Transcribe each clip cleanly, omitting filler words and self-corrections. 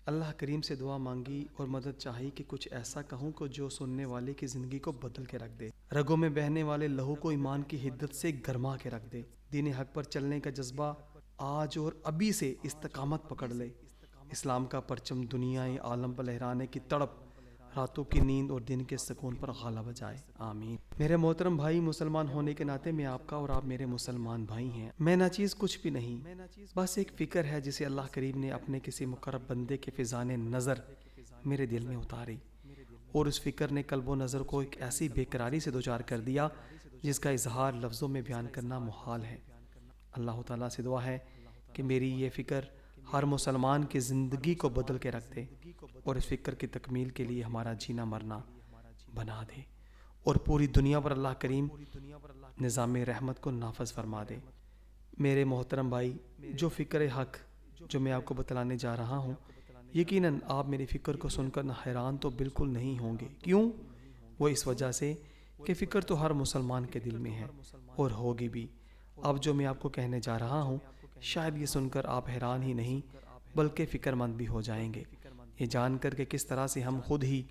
اللہ کریم سے دعا مانگی اور مدد چاہی کہ کچھ ایسا کہوں کہ جو سننے والے کی زندگی کو بدل کے رکھ دے، رگوں میں بہنے والے لہو کو ایمان کی حدت سے گرما کے رکھ دے، دین حق پر چلنے کا جذبہ آج اور ابھی سے استقامت پکڑ لے، اسلام کا پرچم دنیائے عالم پر لہرانے کی تڑپ راتوں کی نیند اور دن کے سکون پر غالب جائے، آمین۔ میرے محترم بھائی، مسلمان ہونے کے ناطے میں آپ کا اور آپ میرے مسلمان بھائی ہیں۔ میں ناچیز کچھ بھی نہیں، بس ایک فکر ہے جسے اللہ کریم نے اپنے کسی مقرب بندے کے فیضان نظر میرے دل میں اتاری، اور اس فکر نے قلب و نظر کو ایک ایسی بے قراری سے دوچار کر دیا جس کا اظہار لفظوں میں بیان کرنا محال ہے۔ اللہ تعالیٰ سے دعا ہے کہ میری یہ فکر ہر مسلمان کی زندگی کو بدل کے رکھ دے اور اس فکر کی تکمیل کے لیے ہمارا جینا مرنا بنا دے، اور پوری دنیا پر اللہ کریم نظام رحمت کو نافذ فرما دے۔ میرے محترم بھائی، جو فکر حق جو میں آپ کو بتلانے جا رہا ہوں، یقیناً آپ میری فکر کو سن کر حیران تو بالکل نہیں ہوں گے۔ کیوں؟ وہ اس وجہ سے کہ فکر تو ہر مسلمان کے دل میں ہے اور ہوگی بھی۔ اب جو میں آپ کو کہنے جا رہا ہوں، شاید یہ سن کر آپ حیران ہی نہیں بلکہ فکر مند بھی ہو جائیں گے، یہ جان کر کہ کس طرح سے ہم خود ہی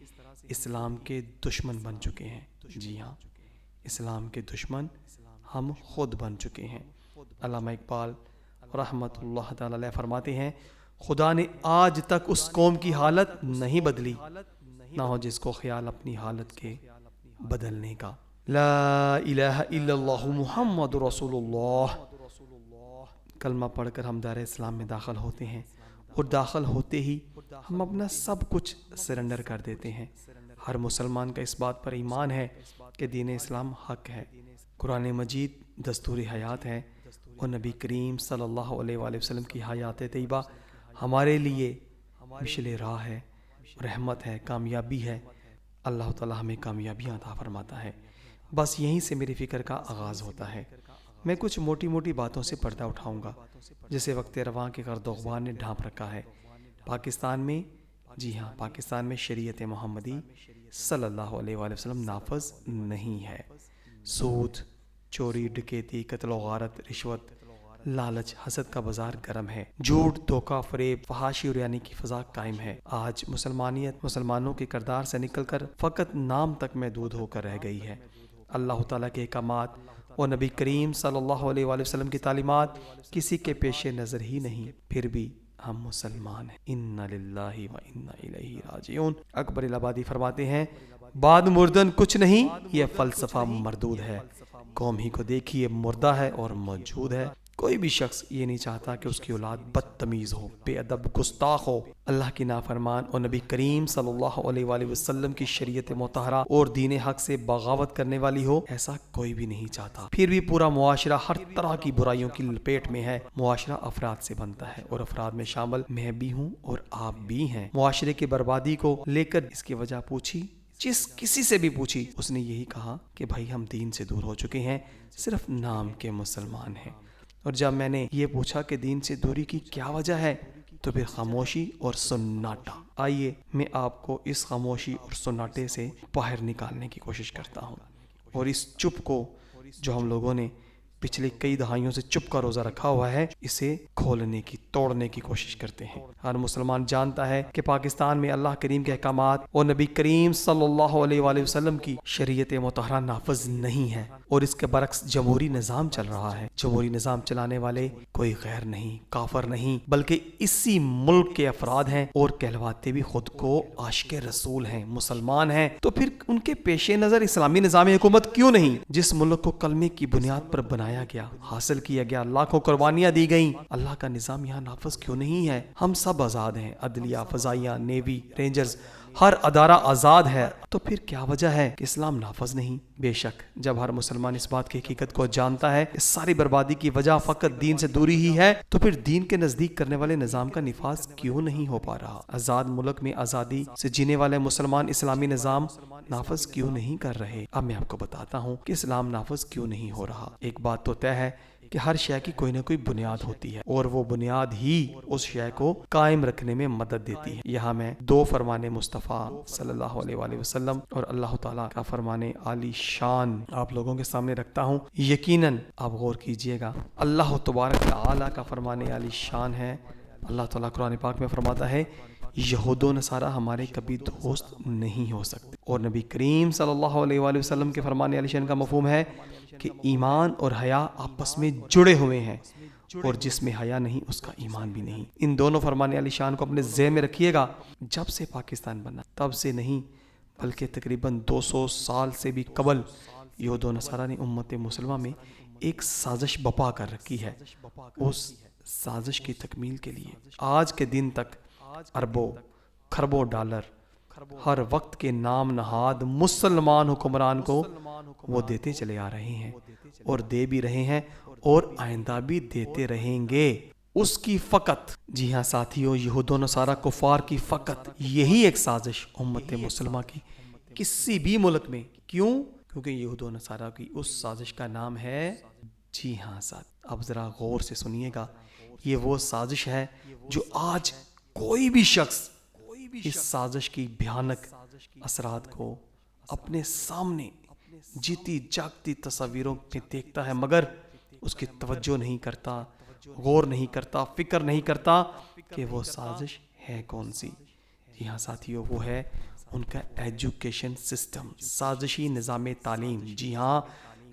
اسلام کے دشمن بن چکے ہیں۔ جی ہاں، اسلام کے دشمن ہم خود بن چکے ہیں۔ علامہ اقبال رحمۃ اللہ تعالی علیہ فرماتے ہیں، خدا نے آج تک اس قوم کی حالت نہیں بدلی، نہ ہو جس کو خیال اپنی حالت کے بدلنے کا۔ لا الہ الا اللہ محمد رسول اللہ۔ کلمہ پڑھ کر ہم دار اسلام میں داخل ہوتے ہیں، اور داخل ہوتے ہی ہم اپنا سب کچھ سرنڈر کر دیتے ہیں۔ ہر مسلمان کا اس بات پر ایمان ہے کہ دین اسلام حق ہے، قرآن مجید دستور حیات ہے، اور نبی کریم صلی اللہ علیہ وآلہ وسلم کی حیات طیبہ ہمارے لیے مشل راہ ہے، رحمت ہے، کامیابی ہے۔ اللہ تعالی ہمیں کامیابیاں عطا فرماتا ہے۔ بس یہیں سے میری فکر کا آغاز ہوتا ہے۔ میں کچھ موٹی موٹی باتوں سے پردہ اٹھاؤں گا جسے وقت رواں کے گرد و غبار نے ڈھانپ رکھا ہے۔ پاکستان میں، جی ہاں، پاکستان میں شریعت محمدی صلی اللہ علیہ وآلہ وسلم نافذ نہیں ہے۔ سود، چوری، ڈکیتی، قتل و غارت، رشوت، لالچ، حسد کا بازار گرم ہے، جھوٹ، دھوکہ، فریب، فحاشی اور یعنی کی فضا قائم ہے۔ آج مسلمانیت مسلمانوں کے کردار سے نکل کر فقط نام تک محدود ہو کر رہ گئی ہے۔ اللہ تعالیٰ کے احکامات اور نبی کریم صلی اللہ علیہ وآلہ وسلم کی تعلیمات کسی کے پیش نظر ہی نہیں، پھر بھی ہم مسلمان ہیں۔ انا للہ و انا الیہ راجعون۔ اکبر الآبادی فرماتے ہیں، بعد مردن کچھ نہیں، یہ فلسفہ مردود ہے، قوم ہی کو دیکھیے مردہ ہے اور موجود ہے۔ کوئی بھی شخص یہ نہیں چاہتا کہ اس کی اولاد بدتمیز ہو، بے ادب، گستاخ ہو، اللہ کی نافرمان اور نبی کریم صلی اللہ علیہ وآلہ وسلم کی شریعت مطہرہ اور دین حق سے بغاوت کرنے والی ہو، ایسا کوئی بھی نہیں چاہتا۔ پھر بھی پورا معاشرہ ہر طرح کی برائیوں کی لپیٹ میں ہے۔ معاشرہ افراد سے بنتا ہے اور افراد میں شامل میں بھی ہوں اور آپ بھی ہیں۔ معاشرے کی بربادی کو لے کر اس کی وجہ پوچھی، جس کسی سے بھی پوچھی، اس نے یہی کہا کہ بھائی ہم دین سے دور ہو چکے ہیں، صرف نام کے مسلمان ہیں۔ اور جب میں نے یہ پوچھا کہ دین سے دوری کی کیا وجہ ہے، تو پھر خاموشی اور سناٹا۔ آئیے میں آپ کو اس خاموشی اور سناٹے سے باہر نکالنے کی کوشش کرتا ہوں، اور اس چپ کو جو ہم لوگوں نے پچھلے کئی دہائیوں سے چپ کا روزہ رکھا ہوا ہے، اسے کھولنے کی، توڑنے کی کوشش کرتے ہیں۔ ہر مسلمان جانتا ہے کہ پاکستان میں اللہ کریم کے احکامات اور نبی کریم صلی اللہ علیہ وآلہ وسلم کی شریعت مطہرہ نافذ نہیں ہے، اور اس کے برعکس جمہوری نظام چل رہا ہے۔ جمہوری نظام چلانے والے کوئی غیر نہیں، کافر نہیں، بلکہ اسی ملک کے افراد ہیں، اور کہلواتے بھی خود کو عاشق رسول ہیں، مسلمان ہیں۔ تو پھر ان کے پیش نظر اسلامی نظام حکومت کیوں نہیں؟ جس ملک کو کلمے کی بنیاد پر بنایا گیا، حاصل کیا گیا، لاکھوں قربانیاں دی گئیں، اللہ کا نظام یہاں نافذ کیوں نہیں ہے؟ ہم سب آزاد ہیں، عدلیہ، فضائیہ، نیوی، رینجرز، ہر ادارہ آزاد ہے، تو پھر کیا وجہ ہے کہ اسلام نافذ نہیں؟ بے شک جب ہر مسلمان اس بات کی حقیقت کو جانتا ہے کہ ساری بربادی کی وجہ فقط دین سے دوری ہی ہے، تو پھر دین کے نزدیک کرنے والے نظام کا نفاذ کیوں نہیں ہو پا رہا؟ آزاد ملک میں آزادی سے جینے والے مسلمان اسلامی نظام نافذ کیوں نہیں کر رہے؟ اب میں آپ کو بتاتا ہوں کہ اسلام نافذ کیوں نہیں ہو رہا۔ ایک بات تو طے ہے کہ ہر شے کی کوئی نہ کوئی بنیاد ہوتی ہے، اور وہ بنیاد ہی اس شے کو قائم رکھنے میں مدد دیتی ہے۔ یہاں میں دو فرمان مصطفیٰ صلی اللہ علیہ وآلہ وسلم اور اللہ تعالیٰ کا فرمان عالی شان آپ لوگوں کے سامنے رکھتا ہوں۔ یقیناً آپ غور کیجئے گا، اللہ تبارک تعالیٰ کا فرمان عالی شان ہے۔ اللہ تعالیٰ قرآن پاک میں فرماتا ہے، یہود و نصارہ ہمارے کبھی دوست نہیں ہو سکتے۔ اور نبی کریم صلی اللہ علیہ وآلہ وسلم کے فرمان علی شان کا مفہوم ہے کہ ایمان اور حیا آپس میں جڑے ہوئے ہیں، اور جس میں حیا نہیں اس کا ایمان بھی نہیں۔ ان دونوں فرمان علی شان کو اپنے ذہن میں رکھیے گا۔ جب سے پاکستان بنا تب سے نہیں بلکہ تقریباً 200 سال سے بھی قبل یہود و نصارہ نے امت مسلمہ میں ایک سازش بپا کر رکھی ہے۔ اس سازش کی تکمیل کے لیے آج کے دن تک اربوں کھربوں ڈالر ہر وقت کے نام نہاد مسلمان حکمران کو وہ دیتے چلے آ رہے ہیں، اور دے بھی رہے ہیں، اور آئندہ بھی دیتے رہیں گے۔ اس کی فقط، جی ہاں ساتھیوں، یہود و نصارہ کفار کی فقط یہی ایک سازش امت مسلمہ کی کسی بھی ملک میں، کیوں؟ کیونکہ یہود و نصارہ کی اس سازش کا نام ہے، جی ہاں ساتھ، اب ذرا غور سے سنیے گا، یہ وہ سازش ہے جو آج کوئی بھی شخص اس سازش کی بھیانک اثرات کو اپنے سامنے جیتی جاگتی تصاویروں میں دیکھتا ہے، مگر اس کی توجہ نہیں کرتا، غور نہیں کرتا، فکر نہیں کرتا کہ وہ سازش ہے کون سی۔ جی ہاں ساتھیوں، وہ ہے ان کا ایجوکیشن سسٹم، سازشی نظام تعلیم۔ جی ہاں،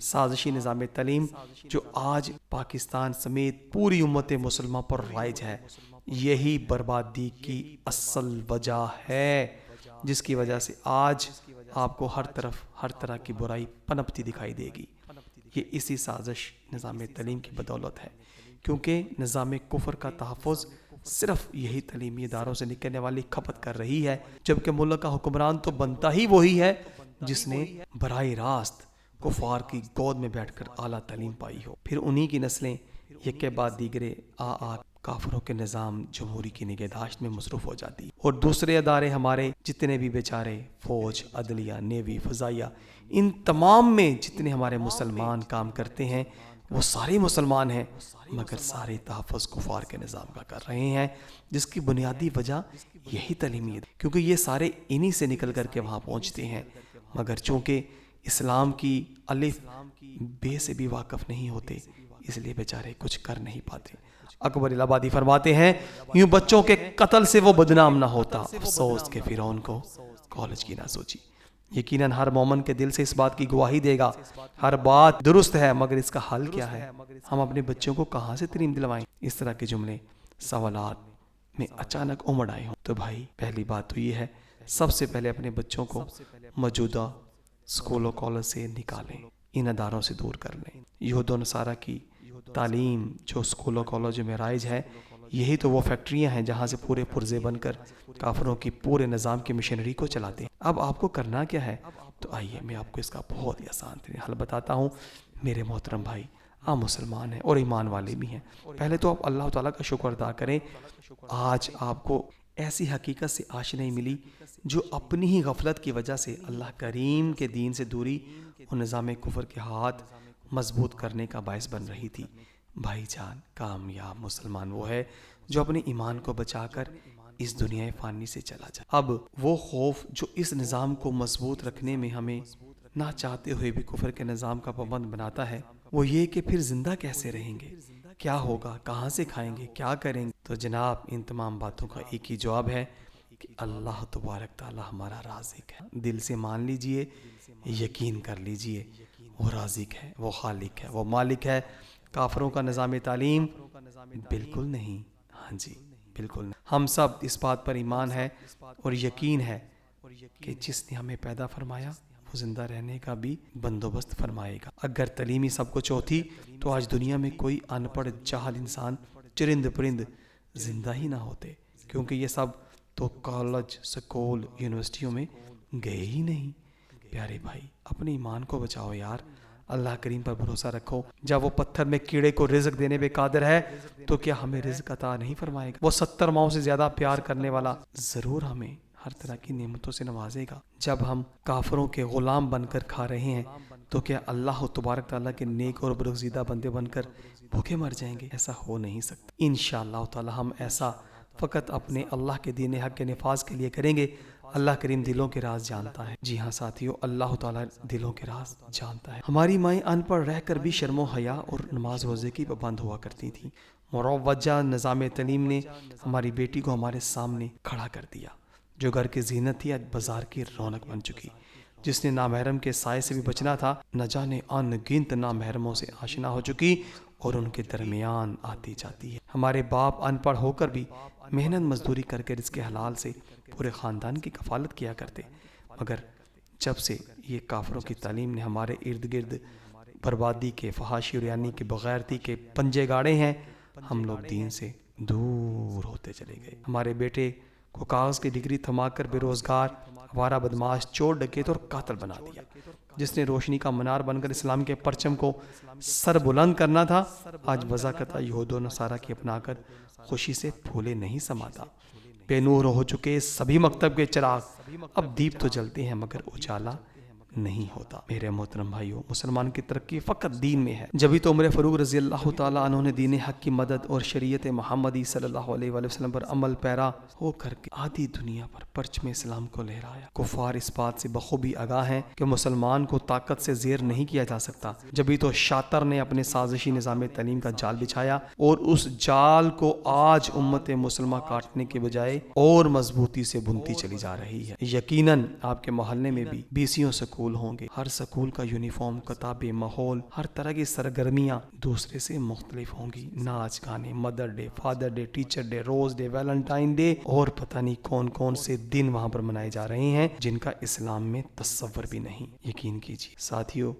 سازشی نظام تعلیم جو آج پاکستان سمیت پوری امت مسلمہ پر رائج ہے، یہی بربادی کی اصل وجہ ہے، جس کی وجہ سے آج آپ کو ہر طرف ہر طرح کی برائی پنپتی دکھائی دے گی۔ یہ اسی سازش نظام تعلیم کی بدولت ہے، کیونکہ نظام کفر کا تحفظ صرف یہی تعلیمی اداروں سے نکلنے والی کھپت کر رہی ہے، جبکہ ملک کا حکمران تو بنتا ہی وہی ہے جس نے براہ راست کفار کی گود میں بیٹھ کر اعلیٰ تعلیم پائی ہو۔ پھر انہی کی نسلیں یک کے بعد دیگرے کافروں کے نظام جمہوری کی نگہداشت میں مصروف ہو جاتی، اور دوسرے ادارے ہمارے جتنے بھی بیچارے فوج، عدلیہ، نیوی، فضائیہ، ان تمام میں جتنے ہمارے مسلمان کام کرتے ہیں وہ سارے مسلمان ہیں، مگر سارے تحفظ کفار کے نظام کا کر رہے ہیں، جس کی بنیادی وجہ یہی تعلیمی ہے، کیونکہ یہ سارے انہی سے نکل کر کے وہاں پہنچتے ہیں، مگر چونکہ اسلام کی الف بے سے بھی واقف نہیں ہوتے، اس لیے بیچارے کچھ کر نہیں پاتے۔ اکبر الہ آبادی فرماتے ہیں، یوں بچوں کے قتل سے وہ بدنام نہ ہوتا، افسوس کے فرعون کو کالج کی نہ سوچی۔ یقیناً ہر مومن کے دل سے اس بات کی گواہی دے گا، ہر بات درست ہے، مگر اس کا حل کیا ہے؟ ہم اپنے بچوں کو کہاں سے تعلیم دلوائیں؟ اس طرح کے جملے سوالات میں اچانک امڑ آئے ہوں تو بھائی پہلی بات تو یہ ہے، سب سے پہلے اپنے بچوں کو موجودہ اسکول و کالج سے نکالیں، ان اداروں سے دور کر لیں۔ یہود و نصارہ کی تعلیم جو اسکول و کالج میں رائج ہے، یہی تو وہ فیکٹریاں ہیں جہاں سے پورے پرزے بن کر کافروں کی پورے نظام کی مشینری کو چلاتے ہیں۔ اب آپ کو کرنا کیا ہے؟ تو آئیے میں آپ کو اس کا بہت ہی آسان حل بتاتا ہوں۔ میرے محترم بھائی، آپ مسلمان ہیں اور ایمان والے بھی ہیں، پہلے تو آپ اللہ تعالیٰ کا شکر ادا کریں، آج آپ کو ایسی حقیقت سے آشنائی ملی جو اپنی ہی غفلت کی وجہ سے اللہ کریم کے دین سے دوری اور نظام کفر کے ہاتھ مضبوط کرنے کا باعث بن رہی تھی۔ بھائی جان، کامیاب مسلمان وہ ہے جو اپنے ایمان کو بچا کر اس دنیا فانی سے چلا جائے۔ اب وہ خوف جو اس نظام کو مضبوط رکھنے میں ہمیں نہ چاہتے ہوئے بھی کفر کے نظام کا پابند بناتا ہے، وہ یہ کہ پھر زندہ کیسے رہیں گے، کیا ہوگا، کہاں سے کھائیں گے، کیا کریں گے؟ تو جناب ان تمام باتوں کا ایک ہی جواب ہے کہ اللہ تبارک تعالی ہمارا رازق ہے۔ دل سے مان لیجئے، یقین کر لیجئے، وہ رازق ہے، وہ خالق ہے، وہ مالک ہے۔ کافروں کا نظام تعلیم بالکل نہیں، ہاں جی بالکل نہیں۔ ہم سب اس بات پر ایمان ہے اور یقین ہے کہ جس نے ہمیں پیدا فرمایا وہ زندہ رہنے کا بھی بندوبست فرمائے گا۔ اگر تعلیمی سب کچھ ہوتی تو آج دنیا میں کوئی ان پڑھ جاہل انسان، چرند پرند زندہ ہی نہ ہوتے، کیونکہ یہ سب تو کالج، سکول، یونیورسٹیوں میں گئے ہی نہیں۔ پیارے بھائی، اپنے ایمان کو بچاؤ یار، اللہ کریم پر بھروسہ رکھو۔ جب وہ پتھر میں کیڑے کو رزق دینے پہ قادر ہے تو کیا ہمیں رزق عطا نہیں فرمائے گا؟ وہ 70 ماؤں سے زیادہ پیار کرنے والا ضرور ہمیں ہر طرح کی نعمتوں سے نوازے گا۔ جب ہم کافروں کے غلام بن کر کھا رہے ہیں تو کیا اللہ تبارک تعالیٰ کے نیک اور برگزیدہ بندے بن کر بھوکے مر جائیں گے؟ ایسا ہو نہیں سکتا۔ انشاءاللہ تعالیٰ ہم ایسا فقط اپنے اللہ کے دین حق کے نفاذ کے لیے کریں گے۔ اللہ کریم دلوں کے راز جانتا ہے۔ جی ہاں ساتھیو، اللہ تعالیٰ دلوں کے راز جانتا ہے۔ ہماری مائیں ان پڑھ رہ کر بھی شرم و حیا اور نماز روزے کی پابند ہوا کرتی تھیں، مروجہ نظام تعلیم نے ہماری بیٹی کو ہمارے سامنے کھڑا کر دیا، جو گھر کی زینت تھی آج بازار کی رونق بن چکی۔ جس نے نامحرم کے سائے سے بھی بچنا تھا، نہ جانے ان گنت نامحرموں سے آشنا ہو چکی اور ان کے درمیان آتی جاتی ہے۔ ہمارے باپ ان پڑھ ہو کر بھی محنت مزدوری کر کے رزق حلال سے پورے خاندان کی کفالت کیا کرتے، مگر جب سے یہ کافروں کی تعلیم نے ہمارے ارد گرد بربادی کے، فحاشی اور یعنی کے بغیرتی کے پنجے گاڑے ہیں، ہم لوگ دین سے دور ہوتے چلے گئے۔ ہمارے بیٹے کو کاغذ کی ڈگری تھما کر بے روزگار، آوارہ بدماش، چور ڈکیت اور قاتل بنا دیا۔ جس نے روشنی کا منار بن کر اسلام کے پرچم کو سر بلند کرنا تھا، آج وضاقتہ یہود و نصارہ کی اپنا کر خوشی سے پھولے نہیں سماتا۔ بے نور ہو چکے سبھی مکتب کے چراغ، اب دیپ تو جلتے ہیں مگر اجالا نہیں ہوتا۔ میرے محترم بھائیوں، مسلمان کی ترقی فقط دین میں ہے۔ جبھی تو عمر فاروق رضی اللہ تعالیٰ عنہ نے دین حق کی مدد اور شریعت محمدی صلی اللہ علیہ وآلہ وسلم پر عمل پیرا ہو کر کے آدھی دنیا پر پرچم اسلام کو لہرایا۔ کفار اس بات سے بخوبی آگاہ ہیں کہ مسلمان کو طاقت سے زیر نہیں کیا جا سکتا۔ جبھی تو شاطر نے اپنے سازشی نظام تعلیم کا جال بچھایا اور اس جال کو آج امت مسلمہ کاٹنے کے بجائے اور مضبوطی سے بنتی چلی جا رہی ہے۔ یقیناً آپ کے محلے میں بھی 20 سکول ہوں گے، ہر سکول کا یونیفارم، کتابیں، ماحول، ہر طرح کی سرگرمیاں دوسرے سے مختلف ہوں گی۔ ناچ گانے، mother day, father day, teacher day, rose day, Valentine day اور پتہ نہیں کون کون سے دن وہاں پر منائے جا رہے ہیں جن کا اسلام میں تصور بھی نہیں۔ یقین کیجیے ساتھیو،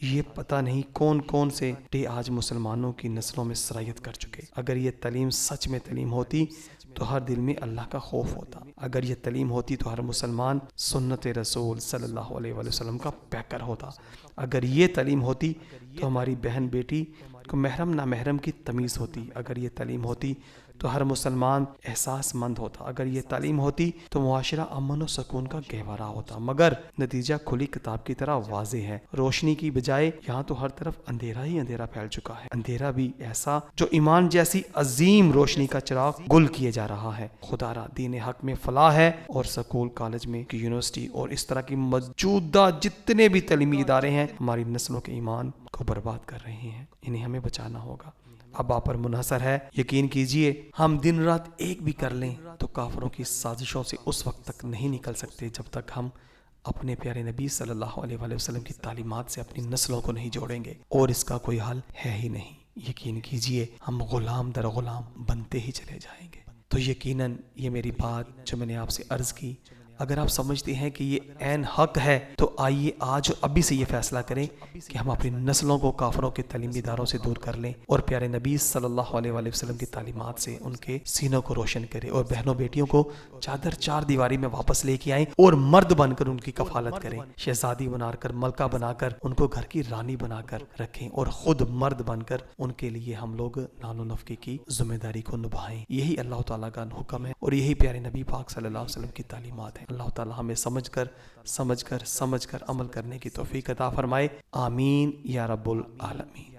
یہ پتہ نہیں کون کون سے ڈے آج مسلمانوں کی نسلوں میں سرایت کر چکے۔ اگر یہ تعلیم سچ میں تعلیم ہوتی تو ہر دل میں اللہ کا خوف ہوتا۔ اگر یہ تعلیم ہوتی تو ہر مسلمان سنت رسول صلی اللہ علیہ وآلہ وسلم کا پیکر ہوتا۔ اگر یہ تعلیم ہوتی تو ہماری بہن بیٹی کو محرم نامحرم کی تمیز ہوتی۔ اگر یہ تعلیم ہوتی تو ہر مسلمان احساس مند ہوتا۔ اگر یہ تعلیم ہوتی تو معاشرہ امن و سکون کا گہوارہ ہوتا۔ مگر نتیجہ کھلی کتاب کی طرح واضح ہے۔ روشنی کی بجائے یہاں تو ہر طرف اندھیرا ہی اندھیرا پھیل چکا ہے۔ اندھیرا بھی ایسا جو ایمان جیسی عظیم روشنی کا چراغ گل کیے جا رہا ہے۔ خدا را دین حق میں فلاح ہے اور سکول، کالج میں، یونیورسٹی اور اس طرح کی موجودہ جتنے بھی تعلیمی ادارے ہیں ہماری نسلوں کے ایمان کو برباد کر رہے ہیں۔ انہیں ہمیں بچانا ہوگا۔ اب آپ پر منحصر ہے، یقین کیجئے ہم دن رات ایک بھی کر لیں تو کافروں کی سازشوں سے اس وقت تک نہیں نکل سکتے جب تک ہم اپنے پیارے نبی صلی اللہ علیہ وآلہ وسلم کی تعلیمات سے اپنی نسلوں کو نہیں جوڑیں گے، اور اس کا کوئی حل ہے ہی نہیں۔ یقین کیجئے ہم غلام در غلام بنتے ہی چلے جائیں گے۔ تو یقیناً یہ میری بات جو میں نے آپ سے عرض کی، اگر آپ سمجھتے ہیں کہ یہ عین حق ہے تو آئیے آج ابھی سے یہ فیصلہ کریں کہ ہم اپنی نسلوں کو کافروں کے تعلیمی اداروں سے دور کر لیں اور پیارے نبی صلی اللہ علیہ وآلہ وسلم کی تعلیمات سے ان کے سینوں کو روشن کریں، اور بہنوں بیٹیوں کو چادر چار دیواری میں واپس لے کے آئیں اور مرد بن کر ان کی کفالت کریں، شہزادی بنا کر، ملکہ بنا کر ان کو گھر کی رانی بنا کر رکھیں، اور خود مرد بن کر ان کے لیے ہم لوگ نان و نفقے کی ذمہ داری کو نبھائیں۔ یہی اللہ تعالیٰ کا حکم ہے اور یہی پیارے نبی پاک صلی اللہ علیہ وسلم کی تعلیمات ہیں۔ اللہ تعالیٰ ہمیں سمجھ کر عمل کرنے کی توفیق عطا فرمائے۔ آمین یا رب العالمین۔